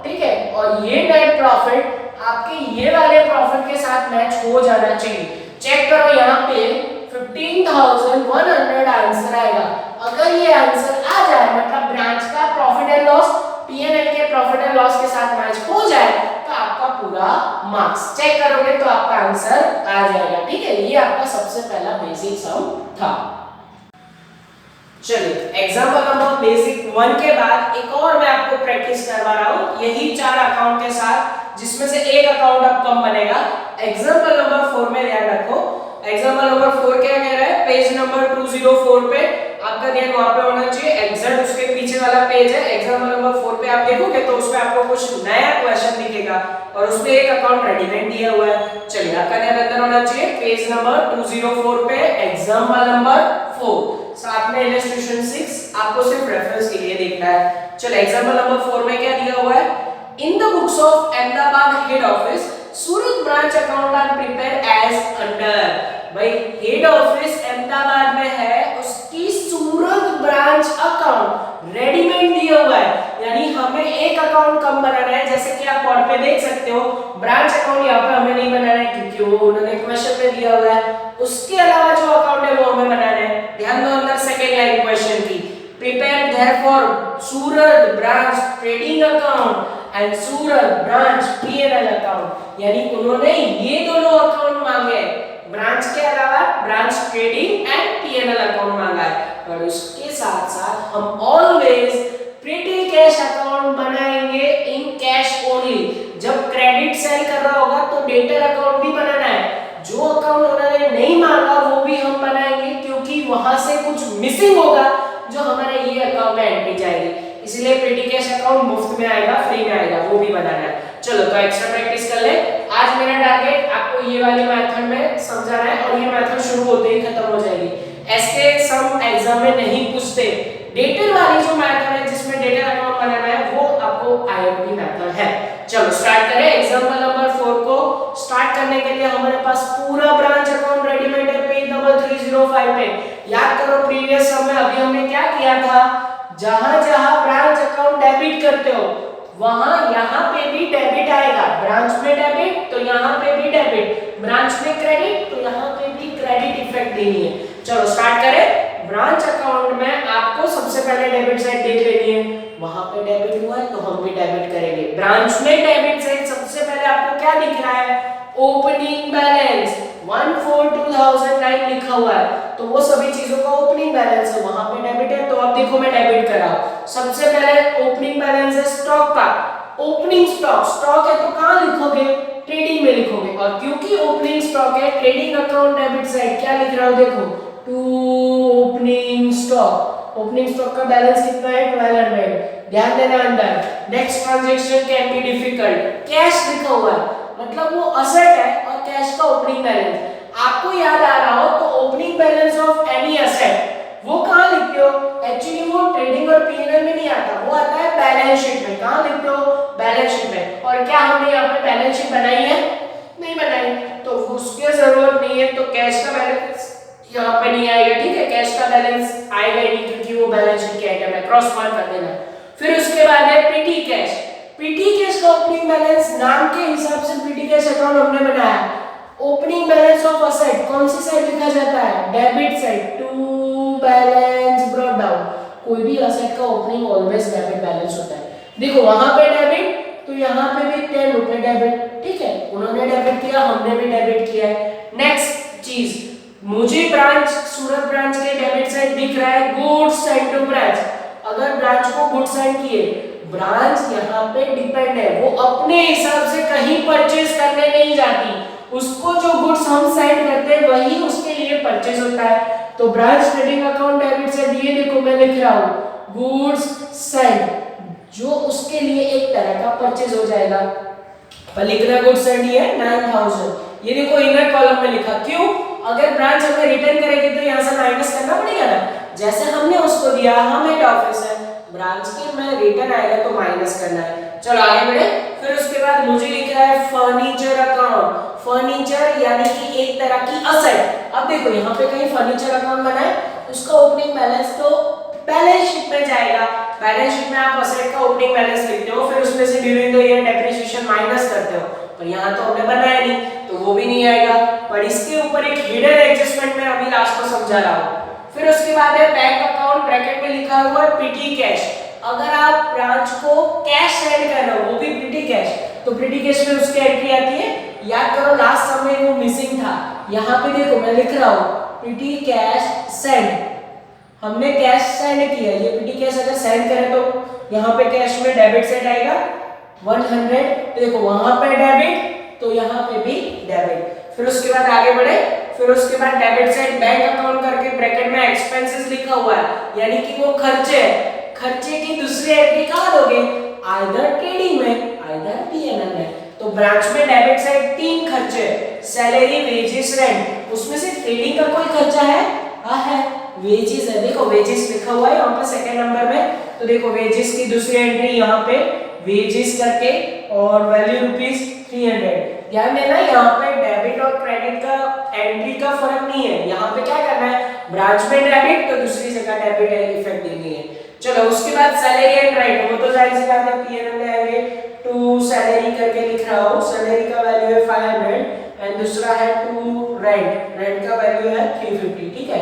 ठीक है। और ये नेट प्रॉफिट आपके ये वाले प्रॉफिट के साथ मैच हो जाना चाहिए। चेक करो यहाँ पे 15,100 आंसर आएगा। अगर ये आंसर आ जाए मतलब ब्रांच का प्रॉफिट एंड लॉस पीएनएल के प्रॉफिट एंड लॉस के साथ मैच हो जाए तो आपका पूरा मार्क्स चेक करोगे तो आपका आंसर आ जाएगा, ठीक है। ये आपका सबसे पहला बेसिक सम था। चलिए एग्जांपल नंबर बेसिक 1 के बाद एक और मैं आपको प्रैक्टिस करवा रहा हूँ यही 4 अकाउंट के साथ, जिसमें से एक अकाउंट अब कम बनेगा। एग्जांपल नंबर 4 में ध्यान रखो, एग्जांपल नंबर 4 क्या कह रहा है, पेज नंबर 204 पे आपका ध्यान वहां पे होना चाहिए, एग्जैक्ट उसके पीछे वाला पेज है। एग्जांपल नंबर 4 पे आप देखोगे तो उसमें आपको कुछ नया क्वेश्चन दिखेगा और उसमें एक अकाउंट रेडीमेड दिया हुआ है। चलिए आपका ध्यान अंदर होना चाहिए, पेज नंबर 204 पे एग्जांपल नंबर 4, साथ में इलस्ट्रेशन 6 आपको सिर्फ रेफरेंस के लिए देखना है। चलो एग्जांपल नंबर 4 में क्या दिया हुआ है, in the books of Ahmedabad head office Surat branch account are prepare as under. भाई हेड ऑफिस अहमदाबाद में है, उसकी सूरत ब्रांच अकाउंट रेडीमेड दिया हुआ है, यानी हमें एक अकाउंट कम बनाना है। जैसे कि आप बोर्ड पे देख सकते हो ब्रांच अकाउंट यहाँ पे हमें नहीं बनाना है क्योंकि वो उन्होंने क्वेश्चन में दिया हुआ है। उसके अलावा जो अकाउंट है वो हमें बनाना है। ध्यान दो अंदर सेकंड लाइन क्वेश्चन की, prepare therefore Surat branch trading account and Surat branch PNL account, यानी उन्होंने ये दोनों अकाउंट मांगे, ब्रांच के अलावा branch trading and PNL account मांगा है। और उसके साथ साथ हम ऑलवेज पेटी कैश अकाउंट बनाएंगे इन कैश ओनली। जब क्रेडिट सेल कर रहा होगा तो डेटर अकाउंट भी बनाना है, जो अकाउंट उन्होंने नहीं मांगा वो भी हम बनाएंगे क्योंकि वहां से कुछ मिसिंग होगा जो हमारे ये अकाउंट में एंट्री जाएगी, इसलिए पेटी कैश अकाउंट मुफ्त में आएगा, फ्री में आएगा, वो भी बनाना है। चलो तो एक्स्ट्रा प्रैक्टिस कर ले। आज मेरा टारगेट आपको ये वाले मेथड में समझाना है और ये मेथड शुरू होते ही खत्म हो जाएगी। ऐसे सम एग्जाम में नहीं पूछते। डेटेड वाली जो मेथड है जिसमें डेटेड अकाउंट बनाना है वो आपको आईएमपी मेथड है। चलो स्टार्ट करें एग्जांपल नंबर 4 को। स्टार्ट करने के लिए हमारे पास पूरा ब्रांच अकाउंट रेडीमेड है पेज नंबर 305 पे। याद करो प्रीवियस सम में अभी हमने क्या किया था, जहां जहां ब्रांच अकाउंट डेबिट करते हो वहां यहां पे भी डेबिट आएगा। ब्रांच में डेबिट तो यहां पे भी डेबिट, ब्रांच में क्रेडिट तो यहां पे भी क्रेडिट इफेक्ट देनी है। चलो स्टार्ट करें। ब्रांच अकाउंट में आपको सबसे पहले डेबिट साइड देख लेनी है, वहां पे डेबिट हुआ है तो हम भी डेबिट करेंगे। ब्रांच में डेबिट साइड सबसे पहले आपको क्या दिख रहा है, ओपनिंग बैलेंस 142,009 लिखा हुआ है, तो वो सभी चीजों का ओपनिंग बैलेंस है, वहां पे डेबिट है। तो अब देखो मैं डेबिट कर रहा हूं। सबसे पहले ओपनिंग बैलेंस है स्टॉक का, ओपनिंग स्टॉक, स्टॉक है तो कहां लिखोगे, ट्रेडिंग में लिखोगे। और क्योंकि ओपनिंग स्टॉक है, ट्रेडिंग अकाउंट डेबिट साइड क्या लिख रहा हूं देखो, to opening stock. Opening stock का बैलेंस कितना है 1200, ध्यान देना अंदर। Next transaction can be difficult, cash लिखा हुआ है मतलब वो असेट है और कैश का ओपनिंग बैलेंस आपको याद आ रहा हो तो opening balance of any asset वो कहां लिखते हो, एक्चुअली वो ट्रेडिंग और पीएनएल में नहीं आता, वो आता है बैलेंस शीट में। कहां लिखते हो, बैलेंस शीट में। और क्या हमने यहां पे बैलेंस शीट बनाई है, नहीं बनाई, तो उसकी जरूरत नहीं है, तो कैश का बैलेंस यहां पे नहीं आएगा, ठीक है। कैश का बैलेंस आएगा ही नहीं क्योंकि वो बैलेंस शीट के आइटम है, क्रॉस मार्क कर देना। फिर उसके बाद है पीटी कैश। पीटी कैश का ओपनिंग बैलेंस नाम के हिसाब से पीटी कैश अकाउंट हमने बनाया। ओपनिंग बैलेंस ऑफ असेट कौन सी साइड लिखा जाता है, debit side, to balance brought down. कोई भी असेट का ओपनिंग ऑलवेज डेबिट बैलेंस होता है। देखो वहां पे डेबिट तो यहां पे भी 10 रुपए डेबिट, ठीक है, उन्होंने डेबिट किया हमने भी डेबिट किया है। नेक्स्ट चीज, मुझे ब्रांच सूरत ब्रांच के डेबिट साइड दिख रहा है गुड्स सेंड टू ब्रांच। अगर ब्रांच को गुड्स सेंड किए, ब्रांच यहाँ पे डिपेंड है, वो अपने हिसाब से कहीं परचेज करने नहीं जाती, उसको जो गुड्स हम सेंड करते हैं वही उसके लिए परचेज होता है। तो branch trading account debit side ये देखो मैं लिख रहा हूँ गुड्स सेंड, जो उसके लिए एक तरह का परचेज हो जाएगा। पर लिखना गुड्स सेंड ये 9000, ये देखो इनर कॉलम में लिखा, क्यों, अगर ब्रांच हमें रिटर्न करेगी तो यहाँ से माइनस करना पड़ेगा ना, जैसे हमने उसको दिया, हम हेड ऑफिस है, ब्रांच के में रिटर्न आएगा तो माइनस करना है। चलो आगे बढ़े। फिर उसके बाद मुझे लिख रहा है फर्नीचर अकाउंट, फर्नीचर यानी कि एक तरह की असेट। अब देखो यहाँ पे कहीं फर्नीचर अकाउंट बना है, उसका ओपनिंग बैलेंस तो बैलेंस शीट में जाएगा। बैलेंस शीट में आप असेट का ओपनिंग बैलेंस लिखते हो, फिर उसमें से during the year depreciation minus करते हो, पर यहाँ तो हमने बनाया नहीं तो वो भी नहीं आएगा। पर इसके ऊपर एक हिडन एडजस्टमेंट मैं अभी लास्ट में समझा रहा हूँ। फिर उसके बाद है बैंक अकाउंट, ब्रैकेट में लिखा हुआ है पीटी कैश। अगर आप ब्रांच को कैश सेंड कर रहे हो वो भी पीटी कैश, तो पीटी कैश में उसकी एंट्री आती है। याद करो लास्ट समय वो मिसिंग था, यहाँ पे देखो मैं लिख रहा हूँ पीटी कैश सेंड, हमने कैश सेंड किया, ये पीटी कैश अगर सेंड करें तो यहाँ पे कैश में डेबिट साइड आएगा 100, तो देखो वहां पे डेबिट तो यहाँ पे भी डेबिट। फिर उसके बाद आगे बढ़े। फिर उसके बाद डेबिट साइड बैंक अकाउंट करके ब्रैकेट में एक्सपेंसेस लिखा हुआ है, यानी कि वो खर्चे है, खर्चे की दूसरी एंट्री कहाँ दोगे, आइदर ट्रेडिंग में आइदर पीएनएल में। तो ब्रांच में डेबिट साइड 3 खर्चे, सैलरी, वेजेस, रेंट, उसमें से ट्रेडिंग का कोई खर्चा है, हाँ है, वेजेस है, देखो वेजेस लिखा हुआ है यहाँ पर सेकंड नंबर में, तो देखो वेजेस की दूसरी एंट्री यहाँ पे वेजेस करके और वैल्यू रुपीस 300। ध्यान देना यहाँ पे डेबिट और क्रेडिट का एंट्री का फर्क नहीं है, यहाँ पे क्या करना है, ब्रांच में डेबिट तो दूसरी जगह डेबिट इफेक्ट देनी है। चलो उसके बाद सैलरी एंड राइट, वो तो जाहिर सी बात है पीएनएल में आएंगे, टू सैलरी करके लिख रहा हूँ, सैलरी का वैल्यू है 500 एंड दूसरा है टू रेंट, रेंट का वैल्यू है 350, ठीक है।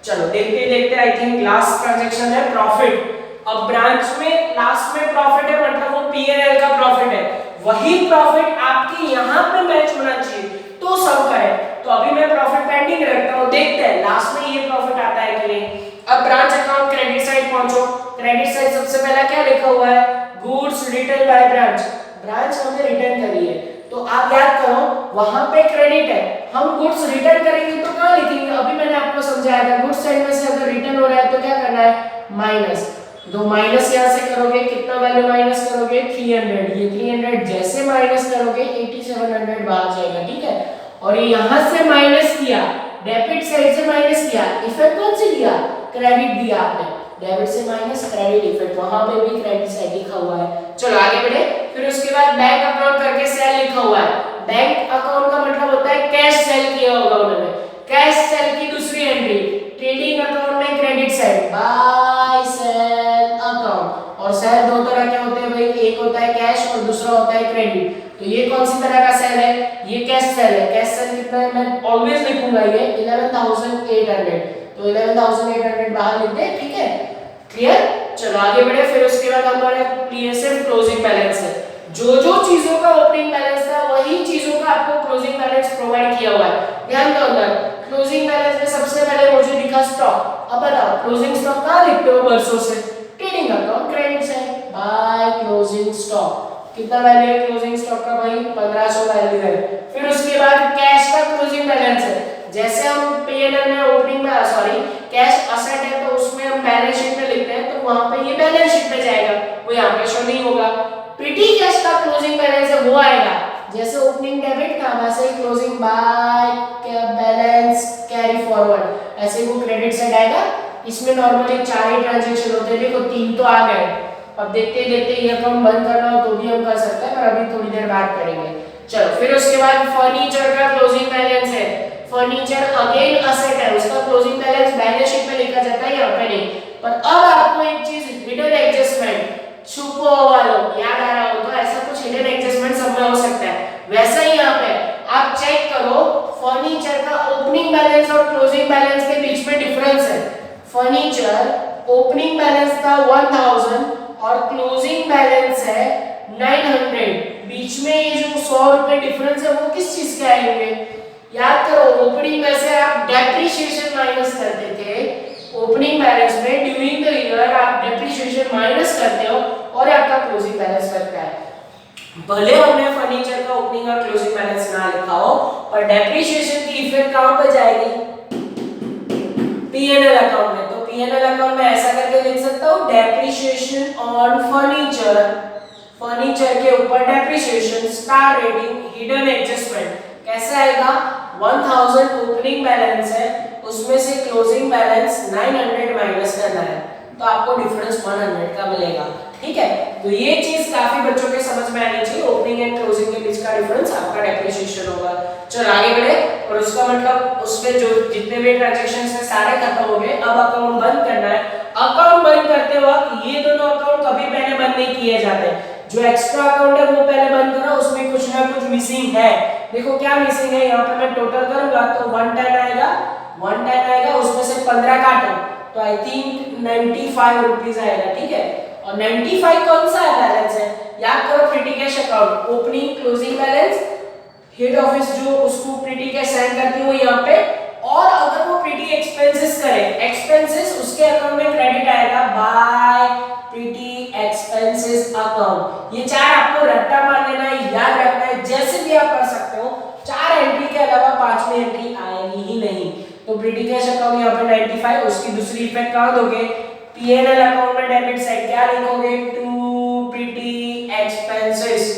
चलो देखते देखते आई थिंक लास्ट ट्रांजैक्शन है प्रॉफिट। अब ब्रांच में लास्ट में प्रॉफिट है मतलब वो पीएनएल का प्रॉफिट है, वही प्रॉफिट आपके यहाँ पे मैच होना चाहिए तो सब करें। तो अभी मैं प्रॉफिट पेंडिंग रखता हूँ, देखते हैं लास्ट में ये प्रॉफिट आता है कि नहीं। अब ब्रांच अकाउंट क्रेडिट साइड पहुंचो, क्रेडिट साइड सबसे पहला क्या लिखा हुआ है, goods return by branch, branch हमने रिटर्न करी है, तो आप याद करो वहां पे क्रेडिट है, हम गुड्स रिटर्न करेंगे तो कहाँ लिखेंगे, अभी मैंने आपको समझाया था गुड्स साइड में से अगर रिटर्न हो रहा है तो क्या करना है, माइनस, दो माइनस यहाँ से करोगे कितना वैल्यू माइनस करोगे 300, ये 300 जैसे माइनस करोगे 8700 बाहर जाएगा, ठीक है। और ये यहाँ से माइनस किया डेबिट साइड से माइनस किया, इफेक्ट कौन सी दिया, क्रेडिट दिया आपने, डेबिट से माइनस क्रेडिट इफेक्ट, वहां पे भी क्रेडिट साइड लिखा हुआ है। चलो आगे बढ़े। फिर उसके बाद बैंक अकाउंट करके सेल लिखा हुआ है। बैंक अकाउंट का मतलब होता है कैश सेल किया होगा उन्होंने, कैश सेल की दूसरी एंट्री। ट्रेडिंग अकाउंट में credit side bye sale account, और सेल दो तरह के होते हैं भाई, एक होता है कैश और दूसरा होता है क्रेडिट। तो ये कौन सी तरह का सेल है, ये कैश सेल है। कैश सेल कितना है, मैं ऑलवेज लिखूंगा ये 11800, तो 11800 बाहर लिख दे, ठीक है, क्लियर। चलो आगे बढ़े। फिर उसके बाद हमारे सिर्फ क्लोजिंग बैलेंस है, जो चीजों का ओपनिंग बैलेंस था वही चीजों का आपको क्लोजिंग बैलेंस प्रोवाइड किया हुआ है। ध्यान दो, अंदर क्लोजिंग बैलेंस में सबसे पहले मुझे दिखा स्टॉक। अब बताओ क्लोजिंग स्टॉक कहां लिखते हो बरसों से, ट्रेडिंग अकाउंट क्रेडिट से बाय क्लोजिंग स्टॉक। कितना वैल्यू है क्लोजिंग स्टॉक का भाई, 1500 वैल्यू है। फिर उसके बाद कैश का क्लोजिंग बैलेंस है, जैसे हम पीएनएल में ओपनिंग में सॉरी कैश असेट है तो उसमें हम बैलेंस शीट में लिखते हैं, तो वहां पे ये बैलेंस शीट में जाएगा, वो यहां पे शो नहीं होगा। पेटी कैश का क्लोजिंग बैलेंस है वो आएगा, जैसे ओपनिंग डेबिट था वैसे ही closing by balance carry forward, ऐसे वो क्रेडिट साइड आएगा। इसमें नॉर्मली 4 ही ट्रांजैक्शन होते हैं, देखो 3 तो आ गए। अब देखते देखते ये अकाउंट बंद करना हो तो भी हम कर सकते हैं, पर अभी थोड़ी देर बाद करेंगे। चलो फिर उसके बाद फर्नीचर का क्लोजिंग बैलेंस है। फर्नीचर अगेन असेट है, उसका क्लोजिंग बैलेंस बैलेंस शीट में लिखा जाता है, यहाँ पे नहीं। पर अब आपको एक चीज हिडन एडजस्टमेंट, छुपो वालों याद आ रहा हो तो ऐसा कुछ हिडन एडजस्टमेंट सब में हो सकता है, वैसा ही यहाँ पे आप चेक करो। फर्नीचर का ओपनिंग बैलेंस और क्लोजिंग बैलेंस के बीच में डिफरेंस है। फर्नीचर ओपनिंग बैलेंस था 1000 और क्लोजिंग बैलेंस है 900, बीच में ये जो 100 रुपए डिफरेंस है वो किस चीज के आएंगे, याद करो। ओपनिंग में से आप डेप्रिसिएशन माइनस करते थे, ओपनिंग बैलेंस में ड्यूरिंग द ईयर आप डेप्रिसिएशन माइनस करते हो और आपका क्लोजिंग बैलेंस बनता है। भले हमने फर्नीचर का ओपनिंग और क्लोजिंग बैलेंस ना लिखा हो, पर डेप्रिसिएशन की इफेक्ट कहां पर जाएगी, पीएनएल अकाउंट में। तो पीएनएल अकाउंट में ऐसा करके लिख सकता हूं, डेप्रिसिएशन ऑन फर्नीचर, फर्नीचर के ऊपर depreciation, star rating, hidden adjustment. कैसे आएगा, 1000 ओपनिंग बैलेंस है, उसमें से क्लोजिंग बैलेंस 900 माइनस करना है, तो आपको डिफरेंस 100 का मिलेगा, ठीक है। तो ये चीज काफी बच्चों के समझ में आनी चाहिए, ओपनिंग एंड क्लोजिंग के बीच का डिफरेंस आपका डेप्रिसिएशन होगा। चलो आगे बढ़े। और उसका मतलब उसमें जो जितने भी ट्रांजैक्शंस हैं सारे खत्म हो गए, अब अकाउंट बंद करना है। अकाउंट बंद करते वक्त ये दोनों अकाउंट कभी पहले बंद नहीं किए जाते, जो एक्स्ट्रा अकाउंट है वो पहले बंद करो, उसमें कुछ ना कुछ मिसिंग है। देखो क्या मिसिंग है, यहाँ पे मैं टोटल करूंगा तो 110 आएगा, 110 आएगा, उसमें से 15 काटो तो आई थिंक 95 रुपीस आएगा, ठीक है। और 95 कौन सा है बैलेंस है, याद करो, pretty cash account, opening closing balance, head office जो उसको प्रीटी कैश सेंड करती है वो यहाँ पे, और अगर वो प्रीटी एक्सपेंसेस करे, एक्सपेंसेस उसके अकाउंट में क्रेडिट आएगा बाय प्रीटी एक्सपेंसेस अकाउंट। ये 4 आपको रट्टा मार लेना है, याद रखना है, जैसे भी आप कर सकते हो। 4 एंट्री के अलावा 5वीं एंट्री आएगी ही नहीं। तो प्रीटी कैश अकाउंट यहाँ पे 95, उसकी दूसरी इफेक्ट कहां दोगे, पीएनएल अकाउंट में डेबिट साइड क्या लिखोगे, टू प्रीटी एक्सपेंसेस।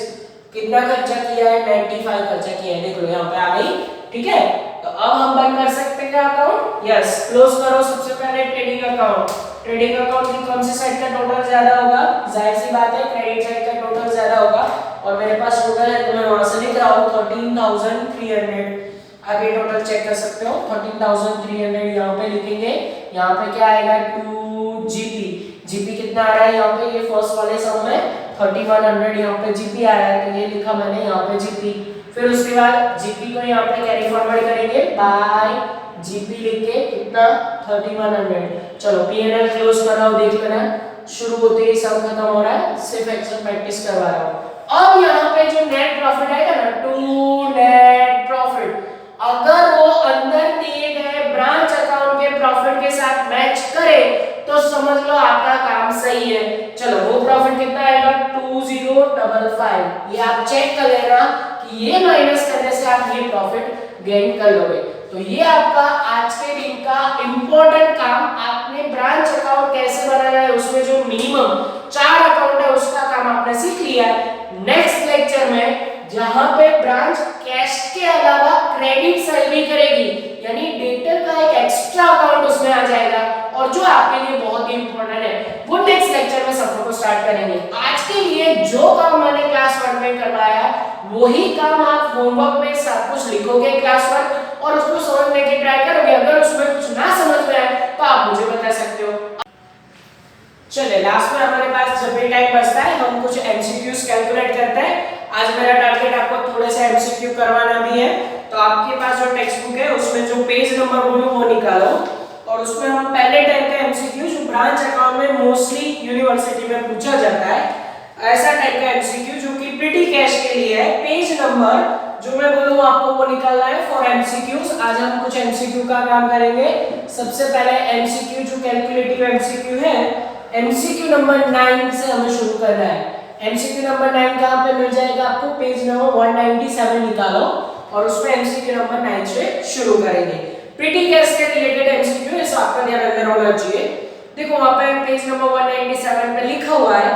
कितना खर्चा किया है, 95 खर्चा किया है, देख लो यहाँ पे आ गई, ठीक है। तो अब हम बंद कर सकते हैं अकाउंट, यस। क्लोज करो सबसे पहले ट्रेडिंग अकाउंट। ट्रेडिंग अकाउंट की कौन सी साइड का टोटल ज्यादा होगा, जाहिर सी बात है क्रेडिट साइड का टोटल ज्यादा होगा, और मेरे पास टोटल है तो मैं वहां से लिख रहा हूं 13300। आप ये टोटल चेक कर सकते हो, 13300 यहाँ पे लिखेंगे। यहाँ पे क्या आएगा, 2 जीपी, जीपी कितना आ रहा है यहाँ पे, ये फर्स्ट वाले सम में 3100 यहाँ पे जीपी आ रहा है, तो ये लिखा मैंने यहाँ पे जीपी। फिर उसके बाद जीपी को यहाँ पे कैरी फॉरवर्ड करेंगे बाय जीपी लिख के, कितना 3100। चलो पीएनएल क्लोज कर रहा हूँ, देख लेना शुरू होते ही सब खत्म हो रहा है, सिर्फ एक्सेल प्रैक्टिस करवा रहा हूँ। अब यहाँ पे जो नेट प्रॉफिट आएगा ना, टू नेट प्रॉफिट, अगर वो अंदर दिए गए ब्रांच अकाउंट के प्रॉफिट के साथ मैच करे तो समझ लो आपका काम सही है। चलो वो प्रॉफिट कितना आएगा, 2055। ये आप चेक कर लेना कि ये माइनस करने से आप ये प्रॉफिट गेन कर लोगे। तो ये आपका आज के दिन का इंपॉर्टेंट काम, आपने ब्रांच अकाउंट कैसे बनाना है, उसमें जो मिनिमम 4 अकाउंट है उसका काम आपने सीख लिया है। नेक्स्ट लेक्चर में जहां पे ब्रांच कैश के अलावा क्रेडिट साइड भी करेगी, यानी जो आपके लिए बहुत ही इंपॉर्टेंट है वो नेक्स्ट लेक्चर में सफर को स्टार्ट करेंगे। आज के लिए जो काम मैंने क्लास 1 में करवाया वही काम आप होमवर्क में सब कुछ लिखोगे क्लास 1 और उसको समझने की ट्राई करोगे। अगर उसमें कुछ ना समझ में आए तो आप मुझे बता सकते हो। चलिए लास्ट में हमारे पास जब भी टाइम बचता है हम कुछ एमसीक्यूज कैलकुलेट करते हैं। आज मेरा टारगेट आपको थोड़े से एमसीक्यू करवाना भी है। तो आपके पास जो टेक्स्ट बुक है उसमें जो पेज नंबर बोलूं वो निकालो और उसमें हम पहले टाइप का एमसीक्यू जो ब्रांच अकाउंट में मोस्टली यूनिवर्सिटी में पूछा जाता है ऐसा टाइप का एमसीक्यू जो कि प्रीटी कैश के लिए है, पेज नंबर जो मैं बोलूं आपको वो निकालना है फॉर एमसीक्यूज। आज हम कुछ एमसीक्यू का काम करेंगे। सबसे पहले एमसीक्यू जो कैलकुलेटिव एमसीक्यू है एमसीक्यू नंबर 9 से हमें शुरू करना है। एमसीक्यू नंबर 9 कहां पे मिल जाएगा आपको, पेज नंबर 197 निकालो और उसमें एमसीक्यू नंबर 9 से शुरू करेंगे। प्रीटी कैश के रिलेटेड एमसीक्यू है, आपका ध्यान अंदर होना चाहिए। देखो वहां पे पेज नंबर 197 पे लिखा हुआ है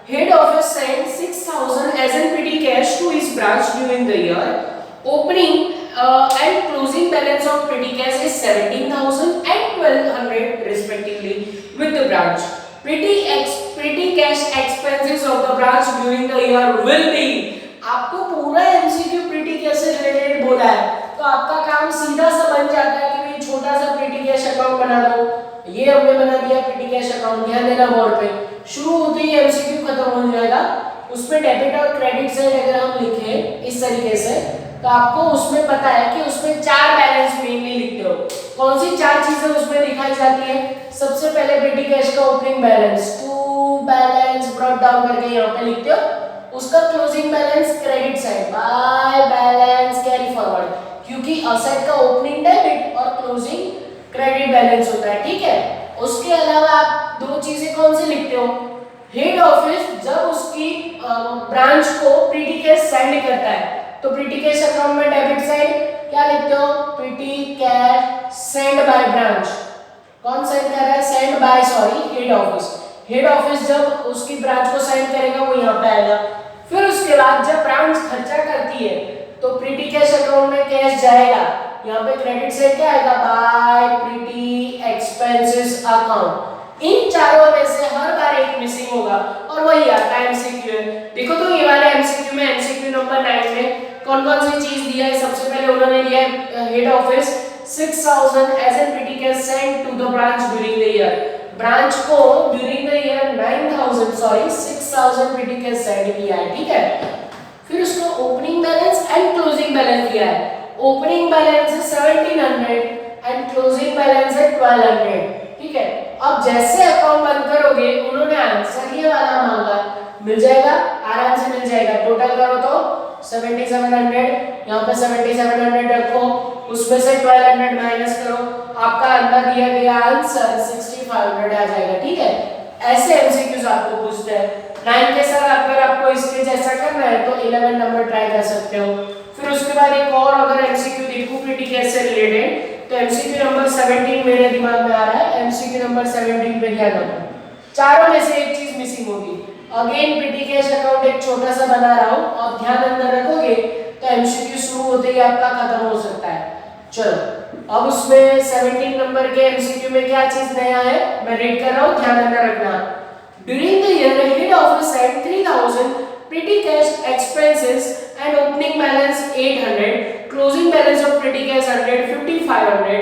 head office send 6000 as an petty cash to his branch during the year. Opening and closing balance of petty cash is 17,000 and 1,200 respectively with the branch. Petty cash expenses of the branch during the year will be। आपको पूरा MCQ pretty cash से related बोला है तो आपका काम सीधा सा बन जाता है कि भाई छोटा सा प्रीटी कैश अकाउंट बना दो। ये हमने बना दिया प्रीटी कैश अकाउंट। ध्यान देना बोर्ड पे शुरू होते ही एमसीक्यू खत्म हो जाएगा। उसमें डेबिट और क्रेडिट साइड अगर हम लिखे इस तरीके से तो आपको उसमें पता है कि उसमें 4 बैलेंस मेनली लिखते हो। कौन सी 4 चीजें उसमें दिखाई जाती है? सबसे पहले पेटी कैश का opening balance to balance brought down करके यहाँ पे लिखते हो। उसका closing balance credit side by balance carry forward, क्योंकि असेट का ओपनिंग डेबिट और क्लोजिंग क्रेडिट बैलेंस होता है। ठीक है, उसके अलावा आप 2 चीजें कौन सी लिखते हो? हेड ऑफिस जब उसकी ब्रांच को प्रीटी कैश सेंड करता है तो प्रीटी कैश अकाउंट में डेबिट साइड क्या लिखते हो? Pretty cash send by branch. कौन सेंड कर रहा है? Send bye head office. Head office जब उसकी ब्रांच को सेंड करेगा वो यहाँ पे आएगा। फिर उसके बाद जब ब्रांच खर्चा करती है तो प्रीटी कैश अकाउंट में कैश जाएगा। यहाँ पे क्रेडिट साइड क्या आएगा? By petty expenses account. इन चारों में से हर बार एक मिसिंग होगा और वही आता है एमसीक्यू है। देखो तो ये वाले एमसीक्यू में एमसीक्यू नंबर 9 में कौन कौन सी चीज दिया है? सबसे पहले उन्होंने दिया है head office 6000 as an petty cash send to the branch during the year. Branch को during the year 6000 petty cash send किया है। ठीक है, फिर उसको opening balance and closing balance दिया है। ओपनिंग बैलेंस है 1700 एंड क्लोजिंग बैलेंस है 1200। ठीक है, अब जैसे अकाउंट बंद करोगे उन्होंने आंसर ये वाला मांगा, मिल जाएगा, आराम से मिल जाएगा। टोटल करो तो 7700, यहाँ पे 7700 रखो, उसमें से 1200 माइनस करो, आपका अंदर दिया गया आंसर 6500 आ जाएगा। ठीक है, ऐसे एमसीक्यूज आपको पूछते हैं। 9 के साथ अगर आपको इसके जैसा करना है तो 11 नंबर ट्राई कर सकते हो। फिर उसके बाद एक और अगर एमसीक्यू देखो प्रीटी कैश से रिलेटेड तो एमसीक्यू नंबर 17 मेरे दिमाग में आ रहा है। एमसीक्यू नंबर 17 पे ध्यान रखो, चारों में से एक चीज मिसिंग होगी। अगेन प्रीटी कैश अकाउंट एक छोटा सा बना रहा हूं और ध्यान अंदर रखोगे तो एमसीक्यू शुरू होते ही आपका खत्म हो सकता है। चलो अब उसमें 17 नंबर के एमसीक्यू में क्या चीज नया है मैं रीड कर रहा हूं, ध्यान अंदर रखना। During the year head office send 3000 pretty cash expenses and opening balance 800, closing balance of petty cash 100, 5500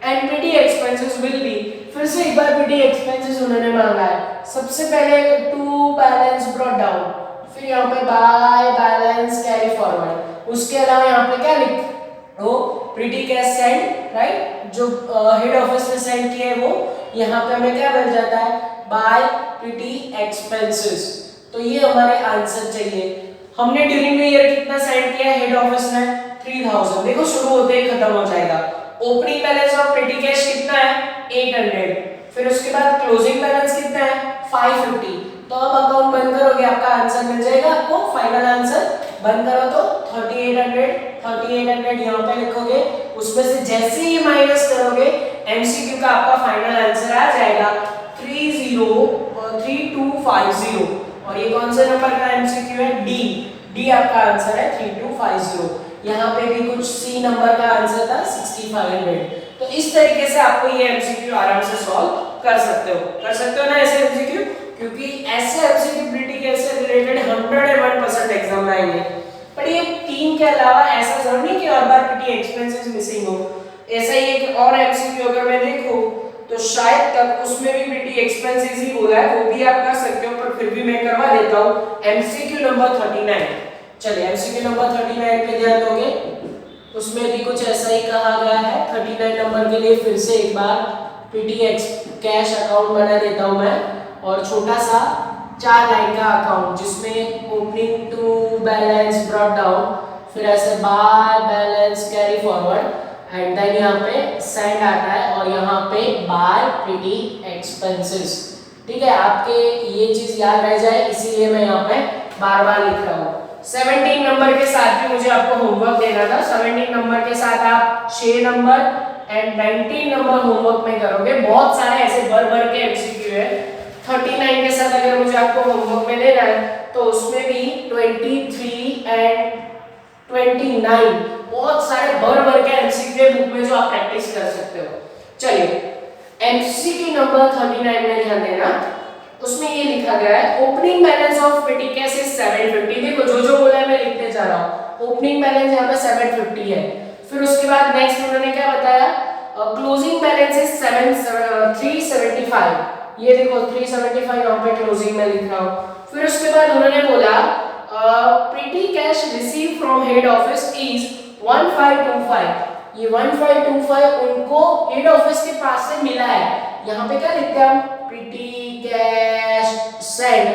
and petty expenses will be। फिर से एक बार petty expenses उन्होंने मांगा है। सबसे पहले टू बैलेंस ब्रॉट डाउन, फिर यहाँ पे बाय बैलेंस कैरी फॉरवर्ड। उसके अलावा यहाँ पे क्या लिख वो petty cash सेंड, राइट, जो हेड ऑफिस ने सेंड किया है वो यहाँ पे हमें क्या मिल जाता है? By petty expenses। तो ये हमारे आंसर चाहिए। हमने ड्यूरिंग द ईयर कितना सेंड किया हेड ऑफिस ने? 3000। देखो शुरू होते ही खत्म हो जाएगा। Opening balance of petty cash कितना है? 800। फिर उसके बाद क्लोजिंग बैलेंस कितना है? 550। तो अब अकाउंट बंद करोगे आपका आंसर मिल जाएगा आपको। फाइनल आंसर बंद करो तो 3800 यहाँ पे लिखोगे, उसमें से जैसे ही माइनस करोगे एमसीक्यू का आपका फाइनल आंसर आ जाएगा 3250। और ये कौन से नंबर का एमसीक्यू है? डी आपका आंसर है 3250। यहाँ पे भी कुछ सी नंबर का आंसर था 6500। तो इस तरीके से आपको ये एमसीक्यू आराम से सॉल्व कर सकते हो ना ऐसे एमसीक्यू, क्योंकि ऐसे एमसीक्यू पीटी से रिलेटेड 101% एग्जाम में आएंगे। पर ये 3 के अलावा ऐसा जरूर नहीं कि हर बार पीटी एक्सपेंसेस मिसिंग हो। ऐसा ही एक और एमसीक्यू अगर मैं देखूं तो शायद तक उसमें भी पीटी एक्सपेंसेस ही बोला है, वो भी आप कर सकते हो, पर फिर भी मैं करवा देता हूं एमसीक्यू नंबर 39। चलिए एमसीक्यू नंबर 39 पे ध्यान दोगे, उसमें भी कुछ ऐसा ही कहा गया है। 39 नंबर के लिए फिर से एक बार पीटीएक्स कैश अकाउंट बना देता हूं मैं, और छोटा सा 4 लाइन का अकाउंट जिसमें opening to balance brought down, फिर ऐसे by balance carry forward and then यहाँ पे सेंड आता है और यहाँ पे बाय पीटी एक्सपेंसेस। ठीक है, आपके ये चीज याद रह जाए इसीलिए मैं यहाँ पे बार बार लिख रहा हूँ। 17 नंबर के साथ भी मुझे आपको होमवर्क देना था। 17 नंबर के साथ आप 6 नंबर एंड 19 नंबर होमवर्क में करोगे। बहुत सारे ऐसे भर के एमसीक्यू है। 39 के साथ अगर मुझे आपको होमवर्क में देना है तो उसमें भी 23 एंड 29 बहुत सारे भर के एमसीक्यू बुक में जो आप प्रैक्टिस कर सकते हो। चलिए एमसीक्यू नंबर 39 में ध्यान देना, उसमें ये लिखा गया है opening balance of petty cash is 750। देखो जो बोला है मैं लिखते जा रहा हूं। ओपनिंग बैलेंस यहाँ पे 750 है। फिर उसके बाद नेक्स्ट उन्होंने क्या बताया, क्लोजिंग बैलेंस इज 375। ये देखो 375 यहाँ पे क्लोजिंग में लिख रहा हूं। फिर उसके बाद उन्होंने बोला पेटी cash receive from head office is 1525। ये 1525 उनको हेड ऑफिस के पास से मिला है। यहाँ पे क्या लिखते हैं हम, पेटी cash send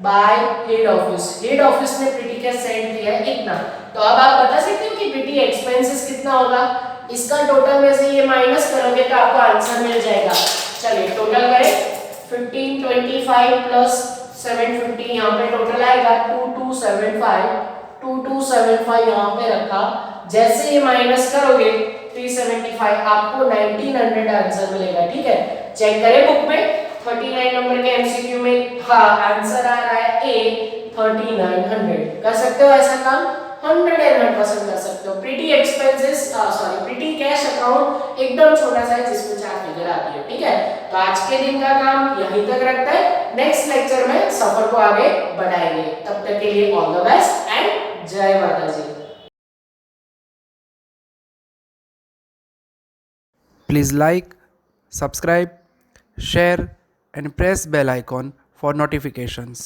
bye head office. Head office ने पेटी कैश सेंड किया है इतना। तो अब आप बता सकते हो कि पेटी एक्सपेंसेस कितना होगा। इसका टोटल में से ये माइनस करोगे तो आपको आंसर मिल जाएगा। चलिए टोटल करें, 1525 प्लस 750 यहाँ पे टोटल आएगा 2275 यहाँ पे रखा। जैसे ये माइनस करोगे 375 आपको 1900 आंसर मिलेगा। ठीक है, चेक करें बुक में 39 नंबर के एमसीक्यू में हाँ आंसर आ रहा है ए 3900। कर सकते हो ऐसा काम, 101% कर सकते हो। Petty expenses sorry pretty cash account एकदम छोटा सा है जिसमें 4 फिगर आती है। ठीक है, तो आज के दिन का काम यहीं तक रखते हैं। नेक्स्ट लेक्चर में सफर को आगे बढ़ाएंगे। तब तक के लिए ऑल द बेस्ट एंड जय माता जी। Please like, subscribe, share and press bell icon for notifications.